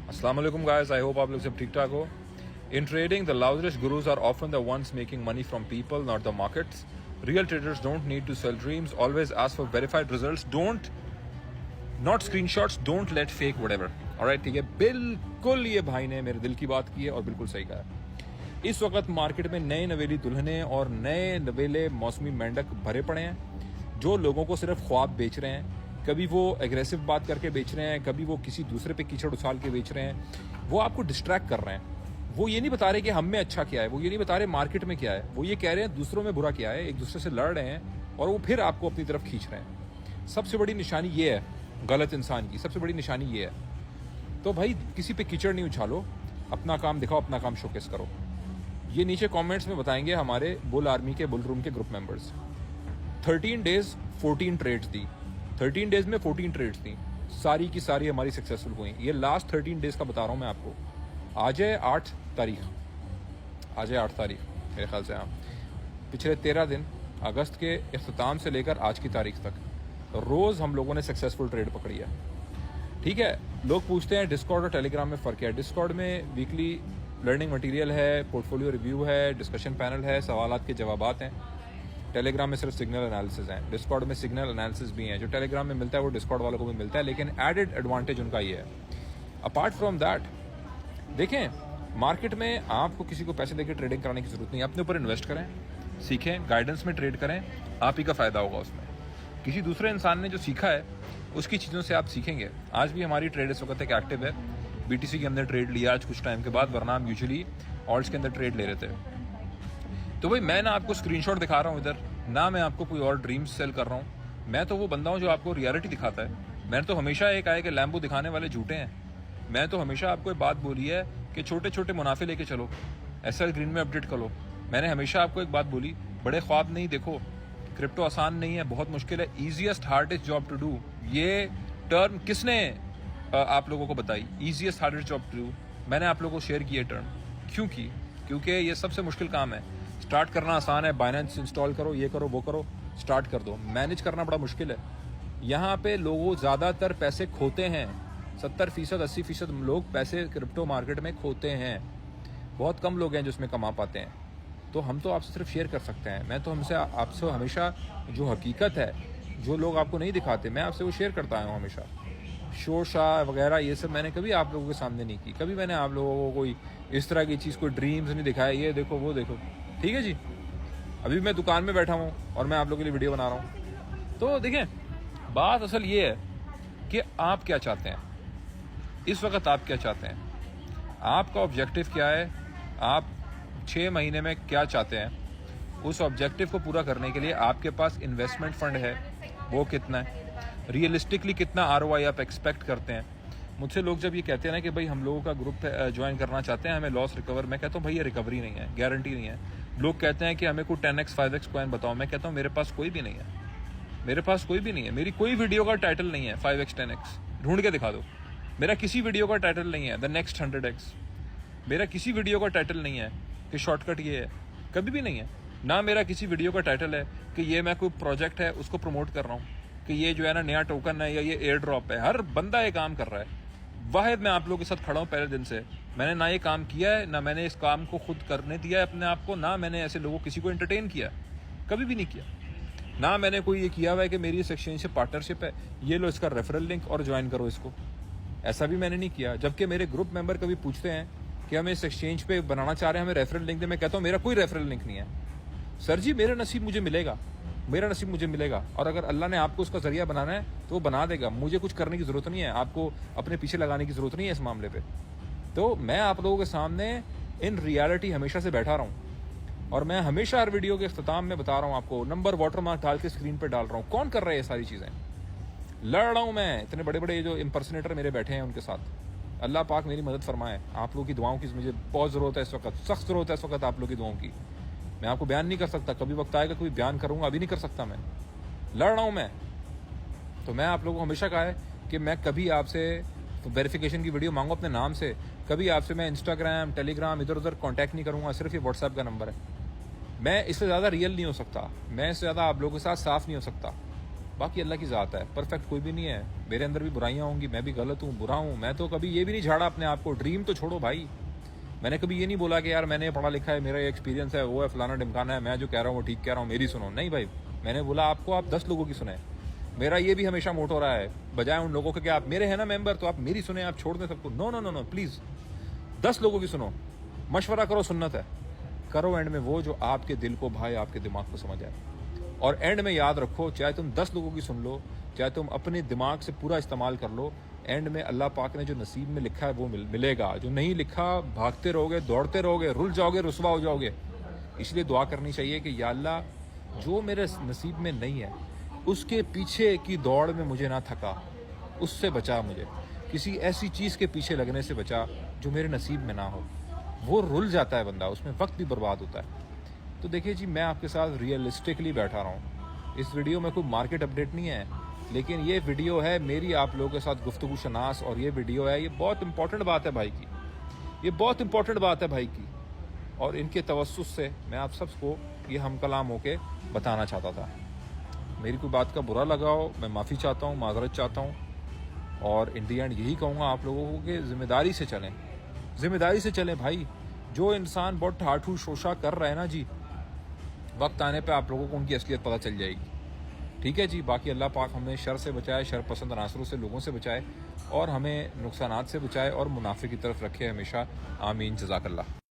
अस्सलाम वालेकुम guys, I hope आप लोग सब ठीक ठाक हो. In trading, the loudest gurus are often the ones making money from people, not the markets. Real traders don't need to sell dreams. Always ask for verified results. Not screenshots. Don't let fake whatever. Alright, ठीक है. बिल्कुल ये भाई ने मेरे दिल की बात की है और बिल्कुल सही कहा है. इस वक्त मार्केट में नए नवेली दुल्हने और नए नवेले मौसमी मेंढक भरे पड़े हैं जो लोगों को सिर्फ ख्वाब बेच रहे हैं. कभी वो एग्रेसिव बात करके बेच रहे हैं, कभी वो किसी दूसरे पे कीचड़ उछाल के बेच रहे हैं. वो आपको डिस्ट्रैक्ट कर रहे हैं. वो ये नहीं बता रहे कि हम में अच्छा क्या है, वो ये नहीं बता रहे मार्केट में क्या है. वो ये कह रहे हैं दूसरों में बुरा क्या है, एक दूसरे से लड़ रहे हैं और वो फिर आपको अपनी तरफ खींच रहे हैं. सबसे बड़ी निशानी ये है गलत इंसान की, सबसे बड़ी निशानी ये है. तो भाई किसी पे कीचड़ नहीं उछालो, अपना काम दिखाओ, अपना काम शोकेस करो. ये नीचे कमेंट्स में बताएंगे हमारे बुल आर्मी के बुल रूम के ग्रुप मेंबर्स. 13 डेज 14 ट्रेड्स दी. 13 डेज में 14 ट्रेड्स थी, सारी की सारी हमारी सक्सेसफुल हुई. ये लास्ट 13 डेज का बता रहा हूँ मैं आपको. आज है 8 तारीख, आज है 8 तारीख मेरे ख्याल से. हाँ, पिछले 13 दिन अगस्त के इख्तिताम से लेकर आज की तारीख तक रोज़ हम लोगों ने सक्सेसफुल ट्रेड पकड़ी है. ठीक है, लोग पूछते हैं डिस्कॉर्ड और टेलीग्राम में फ़र्क है. डिस्कॉर्ड में वीकली लर्निंग मटेरियल है, पोर्टफोलियो रिव्यू है, डिस्कशन पैनल है, सवालात के जवाबात हैं. टेलीग्राम में सिर्फ सिग्नल एनालिसिस हैं. डिस्कॉर्ड में सिग्नल एनालिसिस भी हैं. जो टेलीग्राम में मिलता है वो डिस्कॉर्ड वालों को भी मिलता है, लेकिन एडेड एडवांटेज उनका ये है. अपार्ट फ्रॉम दैट, देखें मार्केट में आपको किसी को पैसे देकर ट्रेडिंग कराने की जरूरत नहीं है. अपने ऊपर इन्वेस्ट करें, सीखें, गाइडेंस में ट्रेड करें, आप ही का फ़ायदा होगा उसमें. किसी दूसरे इंसान ने जो सीखा है उसकी चीज़ों से आप सीखेंगे. आज भी हमारी ट्रेड इस वक्त एक एक्टिव है. BTC के अंदर ट्रेड लिया आज कुछ टाइम के बाद, वरना हम यूजुअली ऑल्ट्स के अंदर ट्रेड ले रहे थे. तो भाई मैं ना आपको स्क्रीनशॉट दिखा रहा हूँ इधर, ना मैं आपको कोई और ड्रीम्स सेल कर रहा हूँ. मैं तो वो बंदा हूँ जो आपको रियलिटी दिखाता है. मैंने तो हमेशा एक आया कि लैम्बो दिखाने वाले झूठे हैं. मैं तो हमेशा आपको एक बात बोली है कि छोटे छोटे मुनाफे लेके चलो, SL ग्रीन में अपडेट करो. मैंने हमेशा आपको एक बात बोली, बड़े ख्वाब नहीं देखो. क्रिप्टो आसान नहीं है, बहुत मुश्किल है. Easiest hardest job to do, ये टर्म किसने आप लोगों को बताई? Easiest hardest job to do मैंने आप लोगों को शेयर की है टर्म. क्योंकि ये सबसे मुश्किल काम है. स्टार्ट करना आसान है, बाइनेंस इंस्टॉल करो, ये करो, वो करो, स्टार्ट कर दो. मैनेज करना बड़ा मुश्किल है. यहाँ पे लोगों ज़्यादातर पैसे खोते हैं. 70% 80% लोग पैसे क्रिप्टो मार्केट में खोते हैं. बहुत कम लोग हैं जो उसमें कमा पाते हैं. तो हम तो आपसे सिर्फ शेयर कर सकते हैं. मैं तो आपसे हमेशा जो हकीकत है, जो लोग आपको नहीं दिखाते, मैं आपसे वो शेयर करता आया हूँ हमेशा. शोर शाह वगैरह ये सब मैंने कभी आप लोगों के सामने नहीं की. कभी मैंने आप लोगों को कोई इस तरह की चीज़, कोई ड्रीम्स नहीं दिखाया, ये देखो वो देखो. ठीक है जी, अभी मैं दुकान में बैठा हूँ और मैं आप लोगों के लिए वीडियो बना रहा हूँ. तो देखें, बात असल ये है कि आप क्या चाहते हैं इस वक्त. आप क्या चाहते हैं, आपका ऑब्जेक्टिव क्या है, आप 6 महीने में क्या चाहते हैं. उस ऑब्जेक्टिव को पूरा करने के लिए आपके पास इन्वेस्टमेंट फंड है, वो कितना है, रियलिस्टिकली कितना ROI आप एक्सपेक्ट करते हैं. मुझसे लोग जब ये कहते हैं ना कि भाई हम लोगों का ग्रुप ज्वाइन करना चाहते हैं, हमें लॉस रिकवर, मैं कहता हूँ भाई ये रिकवरी नहीं है, गारंटी नहीं है. लोग कहते हैं कि हमें कोई 10x 5x कॉइन बताओ, मैं कहता हूँ मेरे पास कोई भी नहीं है. मेरे पास कोई भी नहीं है. मेरी कोई वीडियो का टाइटल नहीं है 5x 10x. ढूंढ के दिखा दो. मेरा किसी वीडियो का टाइटल नहीं है द नेक्स्ट 100x. मेरा किसी वीडियो का टाइटल नहीं है कि शॉर्टकट ये है, कभी भी नहीं है. ना मेरा किसी वीडियो का टाइटल है कि ये मैं कोई प्रोजेक्ट है उसको प्रमोट कर रहा हूँ, कि ये जो है ना नया टोकन है या ये एयर ड्रॉप है. हर बंदा ये काम कर रहा है. वाहिद मैं आप लोगों के साथ खड़ा हूँ पहले दिन से. मैंने ना ये काम किया है, ना मैंने इस काम को खुद करने दिया है अपने आप को, ना मैंने ऐसे लोगों किसी को एंटरटेन किया, कभी भी नहीं किया. ना मैंने कोई ये किया हुआ है कि मेरी इस एक्सचेंज से पार्टनरशिप है, ये लो इसका रेफरल लिंक और ज्वाइन करो इसको. ऐसा भी मैंने नहीं किया. जबकि मेरे ग्रुप मेंबर कभी पूछते हैं कि हमें इस एक्सचेंज पे बनाना चाह रहे हैं, हमें रेफरल लिंक दे. मैं कहता हूँ मेरा कोई रेफरल लिंक नहीं है. सर जी मेरा नसीब मुझे मिलेगा, मेरा नसीब मुझे मिलेगा. और अगर अल्लाह ने आपको उसका जरिया बनाना है तो वो बना देगा. मुझे कुछ करने की ज़रूरत नहीं है, आपको अपने पीछे लगाने की ज़रूरत नहीं है इस मामले पे. तो मैं आप लोगों के सामने इन रियलिटी हमेशा से बैठा रहा हूँ और मैं हमेशा हर वीडियो के इख्तिताम में बता रहा हूँ आपको, नंबर वाटरमार्क डाल के स्क्रीन पर डाल रहा हूँ. कौन कर रहा है ये सारी चीज़ें? लड़ रहा हूँ मैं. इतने बड़े बड़े जो इम्पर्सनेटर मेरे बैठे हैं उनके साथ. अल्लाह पाक मेरी मदद फरमाए. आप लोगों की दुआओं की मुझे बहुत ज़रूरत है इस वक्त, सख्त ज़रूरत है इस वक्त आप लोगों की दुआओं की. मैं आपको बयान नहीं कर सकता, कभी वक्त आएगा कभी बयान करूंगा, अभी नहीं कर सकता. मैं लड़ रहा हूं मैं. तो मैं आप लोगों को हमेशा कहा है कि मैं कभी आपसे वेरिफिकेशन की वीडियो मांगू अपने नाम से, कभी आपसे मैं इंस्टाग्राम टेलीग्राम इधर उधर कांटेक्ट नहीं करूंगा. सिर्फ ये व्हाट्सएप का नंबर है. मैं इससे ज़्यादा रियल नहीं हो सकता, मैं इससे ज़्यादा आप लोगों के साथ साफ नहीं हो सकता. बाकी अल्लाह की ज़ात है, परफेक्ट कोई भी नहीं है। मेरे अंदर भी बुराइयाँ होंगी, मैं भी गलत हूँ, बुरा हूँ। मैं तो कभी ये भी नहीं झाड़ा अपने आप को। ड्रीम तो छोड़ो भाई, मैंने कभी ये नहीं बोला कि यार मैंने पढ़ा लिखा है, मेरा एक्सपीरियंस है, वो है, फलाना ढिमकाना है, मैं जो कह रहा हूँ वो ठीक कह रहा हूँ, मेरी सुनो। नहीं भाई, मैंने बोला आपको आप 10 लोगों की सुने। मेरा ये भी हमेशा मोटो रहा है, बजाय उन लोगों के कि आप मेरे हैं ना मेंबर तो आप मेरी सुने, आप छोड़ दें सबको। No no no no, please 10 लोगों की सुनो, मशवरा करो, सुन्नत है। करो एंड में वो जो आपके दिल को भाए, आपके दिमाग को समझ आए। और एंड में याद रखो, चाहे तुम 10 लोगों की सुन लो, चाहे तुम अपने दिमाग से पूरा इस्तेमाल कर लो, एंड में अल्लाह पाक ने जो नसीब में लिखा है वो मिलेगा। जो नहीं लिखा, भागते रहोगे, दौड़ते रहोगे, रुल जाओगे, रुसवा हो जाओगे। इसलिए दुआ करनी चाहिए कि या अल्लाह, जो मेरे नसीब में नहीं है उसके पीछे की दौड़ में मुझे ना थका, उससे बचा मुझे। किसी ऐसी चीज़ के पीछे लगने से बचा जो मेरे नसीब में ना हो। वो रुल जाता है बंदा, उसमें वक्त भी बर्बाद होता है। तो देखिए जी, मैं आपके साथ रियलिस्टिकली बैठा रहा हूँ। इस वीडियो में कोई मार्केट अपडेट नहीं है, लेकिन ये वीडियो है मेरी आप लोगों के साथ गुफ्तगू शनास। और ये वीडियो है, ये बहुत इंपॉर्टेंट बात है भाई की, ये बहुत इंपॉर्टेंट बात है भाई की। और इनके तवस्सुस से मैं आप सबको ये हम कलाम होके बताना चाहता था। मेरी कोई बात का बुरा लगा हो, मैं माफ़ी चाहता हूँ, माजरत चाहता हूँ। और इन दी एंड यही कहूँगा आप लोगों को कि ज़िम्मेदारी से चलें, ज़िम्मेदारी से चलें भाई। जो इंसान बहुत ठाठू शोशा कर रहा है ना जी, वक्त आने पे आप लोगों को उनकी असलियत पता चल जाएगी। ठीक है जी, बाकी अल्लाह पाक हमें शर से बचाए, शर पसंद अनासरों से लोगों से बचाए, और हमें नुकसानात से बचाए और मुनाफे की तरफ रखे हमेशा। आमीन, जज़ाकल्लाह।